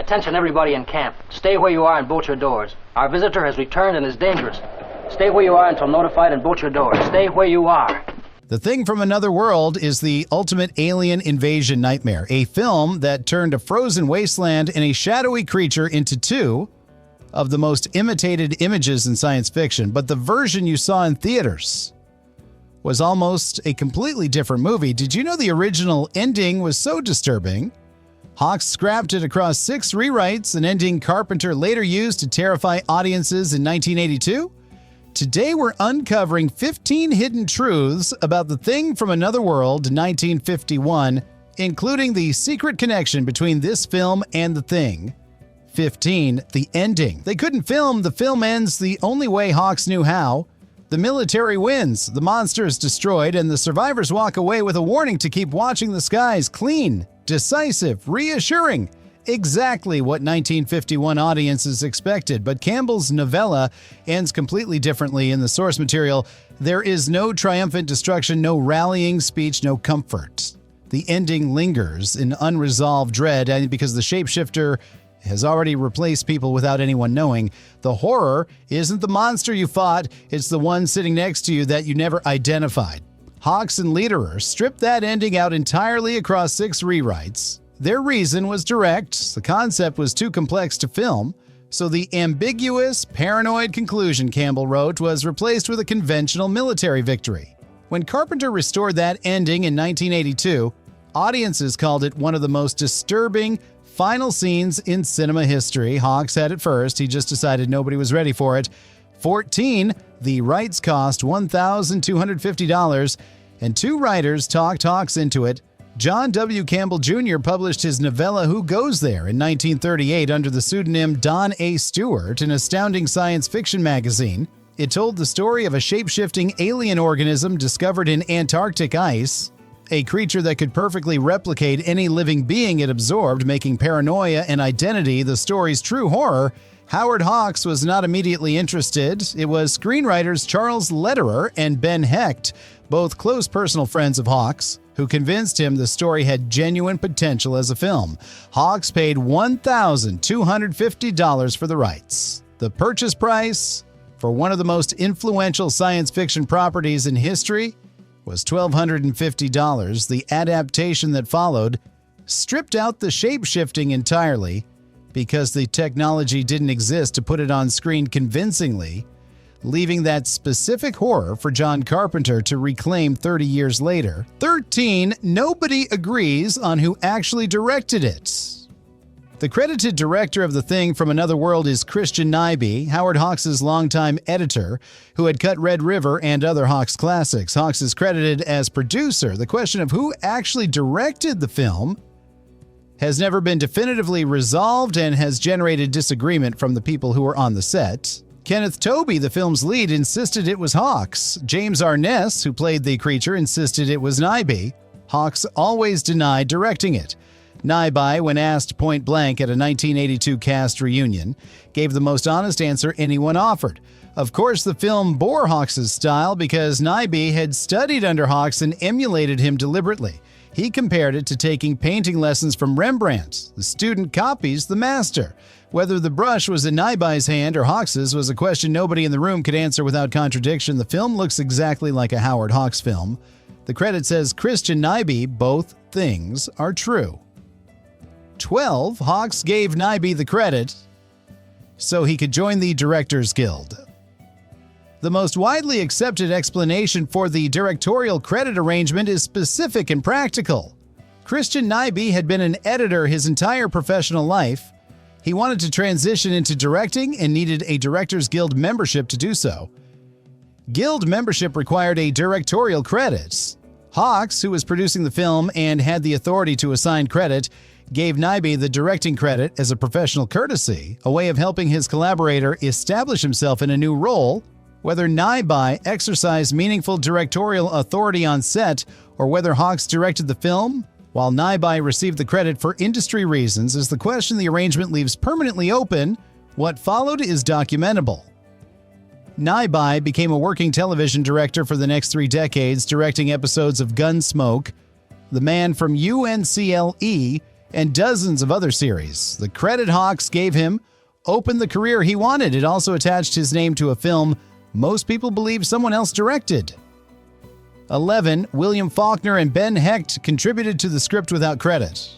Attention everybody in camp. Stay where you are and bolt your doors. Our visitor has returned and is dangerous. Stay where you are until notified and bolt your doors. Stay where you are. The Thing from Another World is the ultimate alien invasion nightmare, a film that turned a frozen wasteland and a shadowy creature into two of the most imitated images in science fiction, but the version you saw in theaters was almost a completely different movie. Did you know the original ending was so disturbing? Hawks scrapped it across 6 rewrites, an ending Carpenter later used to terrify audiences in 1982? Today we're uncovering 15 hidden truths about The Thing from Another World, 1951, including the secret connection between this film and The Thing. 15. The ending. They couldn't film. The film ends the only way Hawks knew how. The military wins, the monster is destroyed, and the survivors walk away with a warning to keep watching the skies. Clean, decisive, reassuring. Exactly what 1951 audiences expected, but Campbell's novella ends completely differently in the source material. There is no triumphant destruction, no rallying speech, no comfort. The ending lingers in unresolved dread, and because the shapeshifter has already replaced people without anyone knowing. The horror isn't the monster you fought, it's the one sitting next to you that you never identified. Hawks and Lederer stripped that ending out entirely across 6 rewrites. Their reason was direct, the concept was too complex to film, so the ambiguous, paranoid conclusion, Campbell wrote, was replaced with a conventional military victory. When Carpenter restored that ending in 1982, audiences called it one of the most disturbing final scenes in cinema history. Hawks had it first, he just decided nobody was ready for it. 14. The rights cost $1,250, and 2 writers talked Hawks into it. John W. Campbell Jr. published his novella Who Goes There in 1938 under the pseudonym Don A. Stewart, an astounding science fiction magazine. It told the story of a shape-shifting alien organism discovered in Antarctic ice, a creature that could perfectly replicate any living being it absorbed, making paranoia and identity the story's true horror. Howard Hawks was not immediately interested. It was screenwriters Charles Lederer and Ben Hecht, both close personal friends of Hawks, who convinced him the story had genuine potential as a film. Hawks paid $1,250 for the rights. The purchase price for one of the most influential science fiction properties in history was $1,250. The adaptation that followed stripped out the shape-shifting entirely because the technology didn't exist to put it on screen convincingly, leaving that specific horror for John Carpenter to reclaim 30 years later. 13. Nobody agrees on who actually directed it. The credited director of The Thing from Another World is Christian Nyby, Howard Hawks' longtime editor, who had cut Red River and other Hawks classics. Hawks is credited as producer. The question of who actually directed the film has never been definitively resolved and has generated disagreement from the people who were on the set. Kenneth Tobey, the film's lead, insisted it was Hawks. James Arness, who played the creature, insisted it was Nyby. Hawks always denied directing it. Nyby, when asked point blank at a 1982 cast reunion, gave the most honest answer anyone offered. Of course, the film bore Hawks' style because Nyby had studied under Hawks and emulated him deliberately. He compared it to taking painting lessons from Rembrandt. The student copies the master. Whether the brush was in Nyby's hand or Hawks' was a question nobody in the room could answer without contradiction. The film looks exactly like a Howard Hawks film. The credit says Christian Nyby. Both things are true. 12. Hawks gave Nyby the credit so he could join the Directors Guild. The most widely accepted explanation for the directorial credit arrangement is specific and practical. Christian Nyby had been an editor his entire professional life. He wanted to transition into directing and needed a Directors Guild membership to do so. Guild membership required a directorial credit. Hawks, who was producing the film and had the authority to assign credit, gave Nyby the directing credit as a professional courtesy, a way of helping his collaborator establish himself in a new role. Whether Nyby exercised meaningful directorial authority on set or whether Hawks directed the film, while Nyby received the credit for industry reasons, is the question the arrangement leaves permanently open. What followed is documentable. Nyby became a working television director for the next 3 decades, directing episodes of Gunsmoke, The Man from UNCLE, and dozens of other series. The credit Hawks gave him opened the career he wanted. It also attached his name to a film most people believe someone else directed. 11. William Faulkner and Ben Hecht contributed to the script without credit.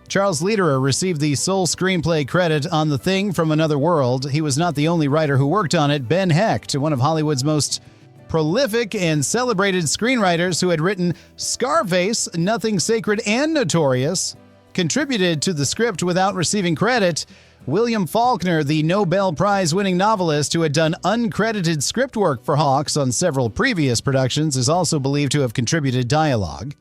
Charles Lederer received the sole screenplay credit on The Thing from Another World. He was not the only writer who worked on it. Ben Hecht, one of Hollywood's most prolific and celebrated screenwriters who had written Scarface, Nothing Sacred and Notorious, contributed to the script without receiving credit. William Faulkner, the Nobel Prize-winning novelist who had done uncredited script work for Hawks on several previous productions, is also believed to have contributed dialogue.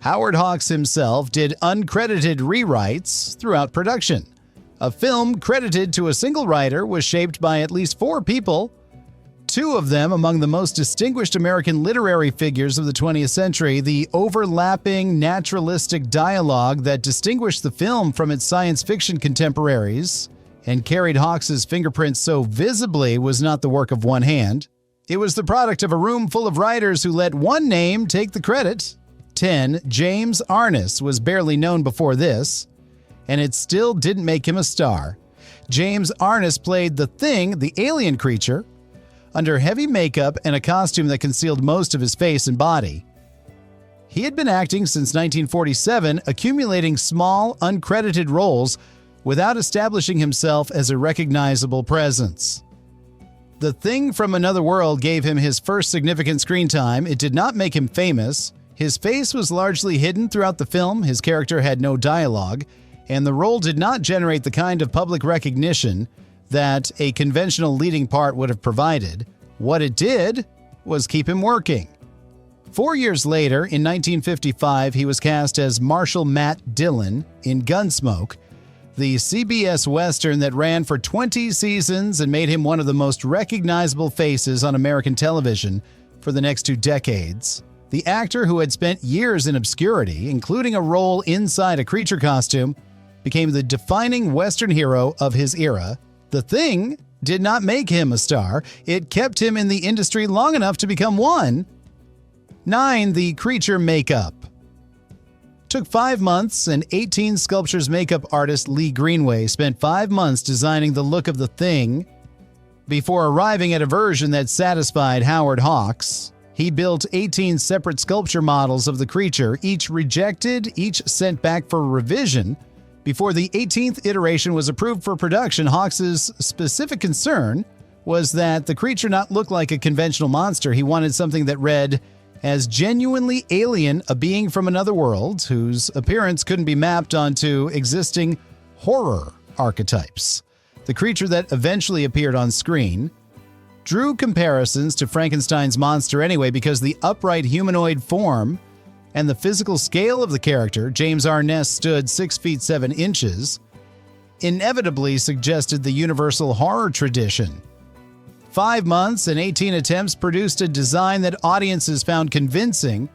Howard Hawks himself did uncredited rewrites throughout production. A film credited to a single writer was shaped by at least 4 people, 2 of them among the most distinguished American literary figures of the 20th century. The overlapping, naturalistic dialogue that distinguished the film from its science fiction contemporaries and carried Hawks's fingerprints so visibly was not the work of one hand. It was the product of a room full of writers who let one name take the credit. 10. James Arness was barely known before this, and it still didn't make him a star. James Arness played the Thing, the alien creature, under heavy makeup and a costume that concealed most of his face and body. He had been acting since 1947, accumulating small, uncredited roles without establishing himself as a recognizable presence. The Thing from Another World gave him his first significant screen time. It did not make him famous. His face was largely hidden throughout the film, his character had no dialogue, and the role did not generate the kind of public recognition that a conventional leading part would have provided. What it did was keep him working. 4 years later, in 1955, he was cast as Marshal Matt Dillon in Gunsmoke, the CBS Western that ran for 20 seasons and made him one of the most recognizable faces on American television for the next 2 decades. The actor, who had spent years in obscurity, including a role inside a creature costume, became the defining Western hero of his era. The Thing did not make him a star. It kept him in the industry long enough to become one. 9. The creature makeup. Took 5 months, and 18 Sculptures makeup artist Lee Greenway spent 5 months designing the look of the Thing before arriving at a version that satisfied Howard Hawks. He built 18 separate sculpture models of the creature, each rejected, each sent back for revision. Before the 18th iteration was approved for production, Hawks's specific concern was that the creature not look like a conventional monster. He wanted something that read as genuinely alien, a being from another world whose appearance couldn't be mapped onto existing horror archetypes. The creature that eventually appeared on screen drew comparisons to Frankenstein's monster anyway because the upright humanoid form and the physical scale of the character, James Arness stood 6 feet 7 inches, inevitably suggested the universal horror tradition. 5 months and 18 attempts produced a design that audiences found convincing.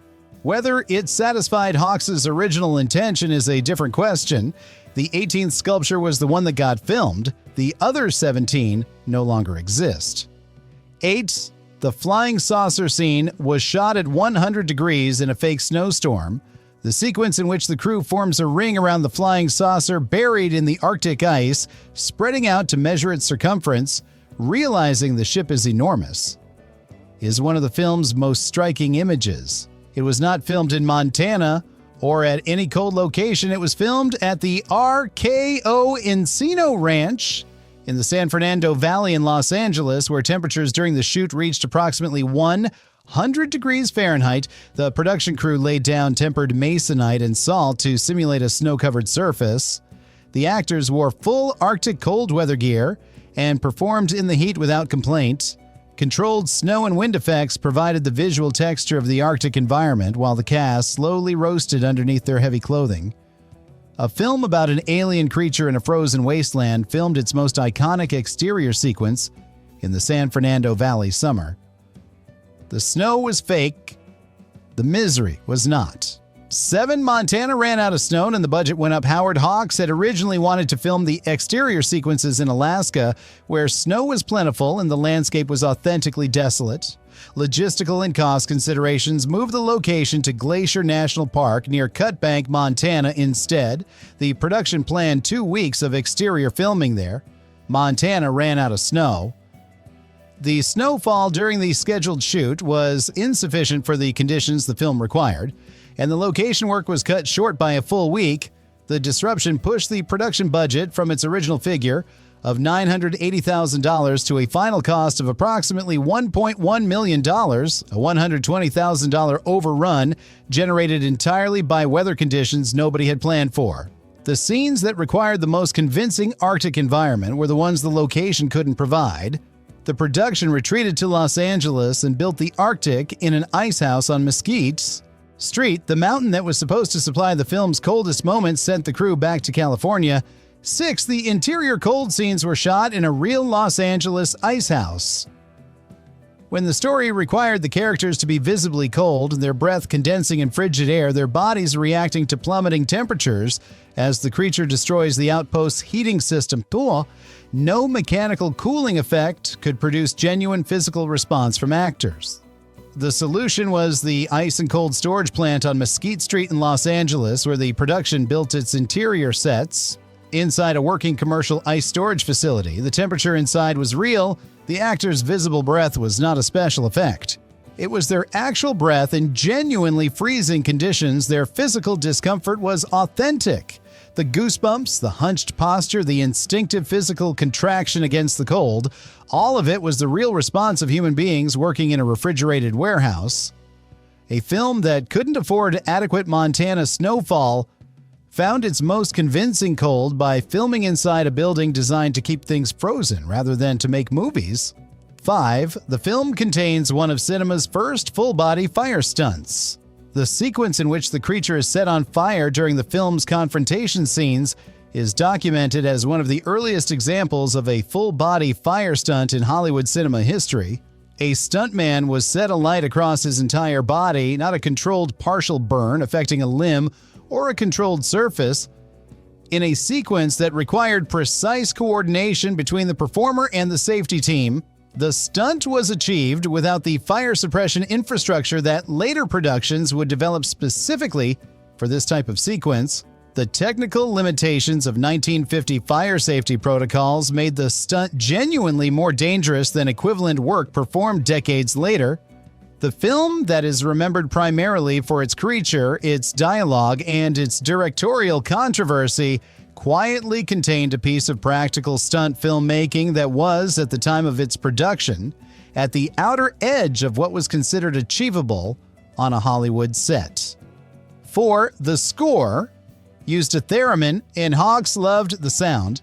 Whether it satisfied Hawks's original intention is a different question. The 18th sculpture was the one that got filmed. The other 17 no longer exist. 8. The flying saucer scene was shot at 100 degrees in a fake snowstorm. The sequence in which the crew forms a ring around the flying saucer buried in the Arctic ice, spreading out to measure its circumference, realizing the ship is enormous, is one of the film's most striking images. It was not filmed in Montana or at any cold location. It was filmed at the RKO Encino Ranch in the San Fernando Valley in Los Angeles, where temperatures during the shoot reached approximately 100 degrees Fahrenheit. The production crew laid down tempered masonite and salt to simulate a snow-covered surface. The actors wore full Arctic cold weather gear and performed in the heat without complaint. Controlled snow and wind effects provided the visual texture of the Arctic environment, while the cast slowly roasted underneath their heavy clothing. A film about an alien creature in a frozen wasteland filmed its most iconic exterior sequence in the San Fernando Valley summer. The snow was fake. The misery was not. 7. Montana ran out of snow and the budget went up. Howard Hawks had originally wanted to film the exterior sequences in Alaska, where snow was plentiful and the landscape was authentically desolate. Logistical and cost considerations moved the location to Glacier National Park near Cutbank, Montana instead. The production planned 2 weeks of exterior filming there. Montana ran out of snow. The snowfall during the scheduled shoot was insufficient for the conditions the film required, and the location work was cut short by a full week. The disruption pushed the production budget from its original figure of $980,000 to a final cost of approximately $1.1 million, a $120,000 overrun generated entirely by weather conditions nobody had planned for. The scenes that required the most convincing Arctic environment were the ones the location couldn't provide. The production retreated to Los Angeles and built the Arctic in an ice house on Mesquite Street. The mountain that was supposed to supply the film's coldest moments sent the crew back to California. 6. The interior cold scenes were shot in a real Los Angeles ice house. When the story required the characters to be visibly cold, their breath condensing in frigid air, their bodies reacting to plummeting temperatures as the creature destroys the outpost's heating system, no mechanical cooling effect could produce genuine physical response from actors. The solution was the ice and cold storage plant on Mesquite Street in Los Angeles, where the production built its interior sets. Inside a working commercial ice storage facility, the temperature inside was real. The actors' visible breath was not a special effect. It was their actual breath in genuinely freezing conditions. Their physical discomfort was authentic. The goosebumps, the hunched posture, the instinctive physical contraction against the cold, all of it was the real response of human beings working in a refrigerated warehouse. A film that couldn't afford adequate Montana snowfall found its most convincing cold by filming inside a building designed to keep things frozen rather than to make movies. 5. The film contains one of cinema's first full-body fire stunts. The sequence in which the creature is set on fire during the film's confrontation scenes is documented as one of the earliest examples of a full-body fire stunt in Hollywood cinema history. A stuntman was set alight across his entire body, not a controlled partial burn affecting a limb or a controlled surface, in a sequence that required precise coordination between the performer and the safety team. The stunt was achieved without the fire suppression infrastructure that later productions would develop specifically for this type of sequence. The technical limitations of 1950 fire safety protocols made the stunt genuinely more dangerous than equivalent work performed decades later. The film, that is remembered primarily for its creature, its dialogue, and its directorial controversy, quietly contained a piece of practical stunt filmmaking that was, at the time of its production, at the outer edge of what was considered achievable on a Hollywood set. 4. The score used a theremin, and Hawks loved the sound.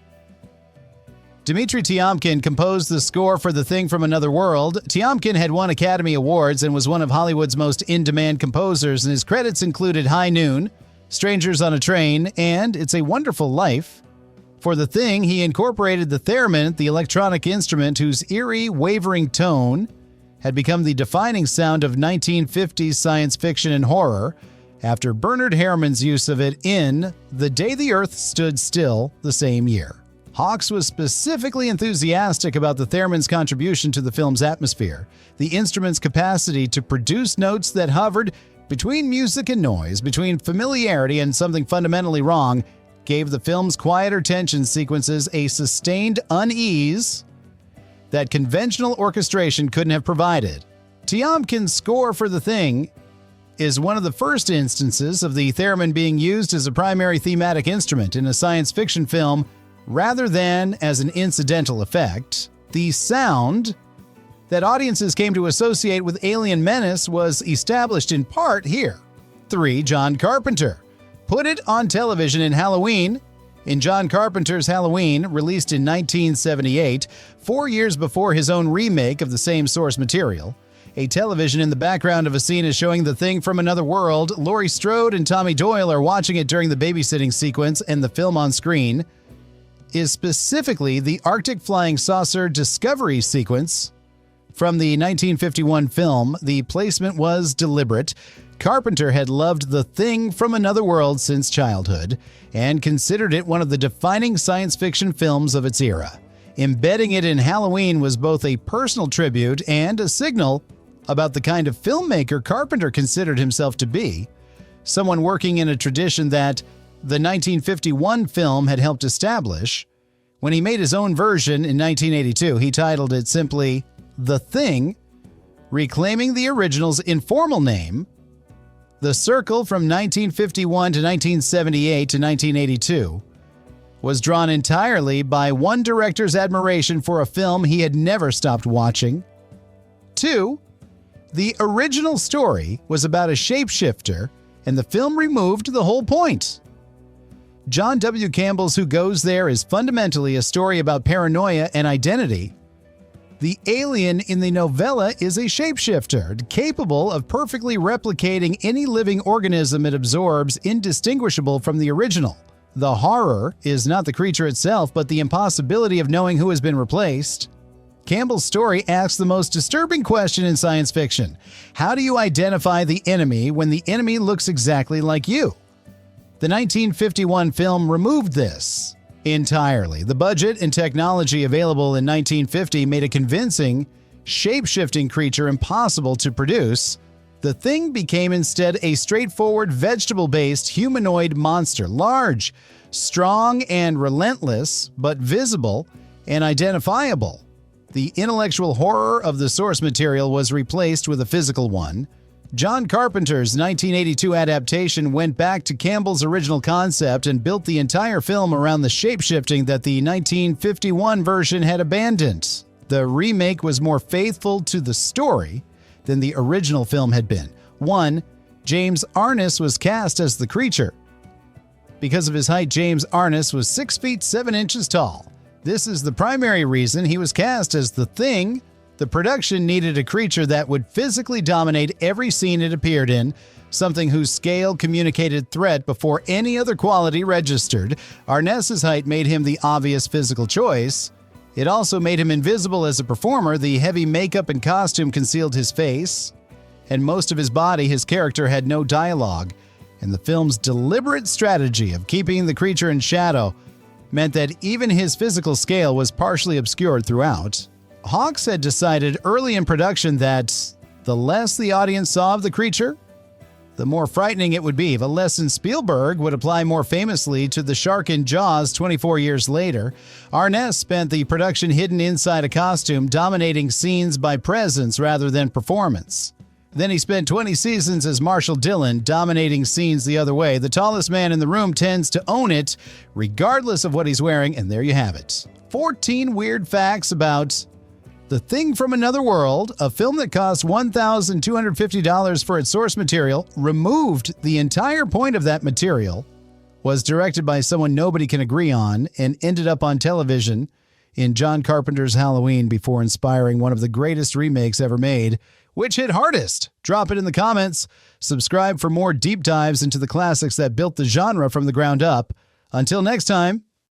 Dmitri Tiomkin composed the score for The Thing from Another World. Tiomkin had won Academy Awards and was one of Hollywood's most in-demand composers, and his credits included High Noon, Strangers on a Train, and It's a Wonderful Life. For The Thing, he incorporated the theremin, the electronic instrument whose eerie, wavering tone had become the defining sound of 1950s science fiction and horror, after Bernard Herrmann's use of it in The Day the Earth Stood Still the same year. Hawks was specifically enthusiastic about the theremin's contribution to the film's atmosphere. The instrument's capacity to produce notes that hovered between music and noise, between familiarity and something fundamentally wrong, gave the film's quieter tension sequences a sustained unease that conventional orchestration couldn't have provided. Tiomkin's score for The Thing is one of the first instances of the theremin being used as a primary thematic instrument in a science fiction film rather than as an incidental effect. The sound that audiences came to associate with Alien Menace was established in part here. 3. John Carpenter put it on television in Halloween. In John Carpenter's Halloween, released in 1978, 4 years before his own remake of the same source material, a television in the background of a scene is showing The Thing from Another World. Laurie Strode and Tommy Doyle are watching it during the babysitting sequence, and the film on screen is specifically the Arctic flying saucer discovery sequence from the 1951 film. The placement was deliberate. Carpenter had loved The Thing from Another World since childhood and considered it one of the defining science fiction films of its era. Embedding it in Halloween was both a personal tribute and a signal about the kind of filmmaker Carpenter considered himself to be, someone working in a tradition that the 1951 film had helped establish. When he made his own version in 1982, he titled it simply The Thing, reclaiming the original's informal name. The Circle from 1951 to 1978 to 1982 was drawn entirely by one director's admiration for a film he had never stopped watching. 2. The original story was about a shapeshifter, and the film removed the whole point. John W. Campbell's Who Goes There is fundamentally a story about paranoia and identity. The alien in the novella is a shapeshifter, capable of perfectly replicating any living organism it absorbs, indistinguishable from the original. The horror is not the creature itself, but the impossibility of knowing who has been replaced. Campbell's story asks the most disturbing question in science fiction. How do you identify the enemy when the enemy looks exactly like you? The 1951 film removed this entirely. The budget and technology available in 1950 made a convincing, shape-shifting creature impossible to produce. The Thing became instead a straightforward vegetable-based humanoid monster, large, strong, and relentless, but visible and identifiable. The intellectual horror of the source material was replaced with a physical one. John Carpenter's 1982 adaptation went back to Campbell's original concept and built the entire film around the shapeshifting that the 1951 version had abandoned. The remake was more faithful to the story than the original film had been. 1. James Arness was cast as the creature. Because of his height, James Arness was 6 feet 7 inches tall. This is the primary reason he was cast as the Thing. The production needed a creature that would physically dominate every scene it appeared in, something whose scale communicated threat before any other quality registered. Arness's height made him the obvious physical choice. It also made him invisible as a performer. The heavy makeup and costume concealed his face, and most of his body. His character had no dialogue, and the film's deliberate strategy of keeping the creature in shadow meant that even his physical scale was partially obscured throughout. Hawks had decided early in production that the less the audience saw of the creature, the more frightening it would be. The lesson Spielberg would apply more famously to the shark in Jaws 24 years later. Arness spent the production hidden inside a costume, dominating scenes by presence rather than performance. Then he spent 20 seasons as Marshall Dillon, dominating scenes the other way. The tallest man in the room tends to own it, regardless of what he's wearing, and there you have it. 14 weird facts about The Thing from Another World, a film that cost $1,250 for its source material, removed the entire point of that material, was directed by someone nobody can agree on, and ended up on television in John Carpenter's Halloween before inspiring one of the greatest remakes ever made. Which hit hardest? Drop it in the comments. Subscribe for more deep dives into the classics that built the genre from the ground up. Until next time,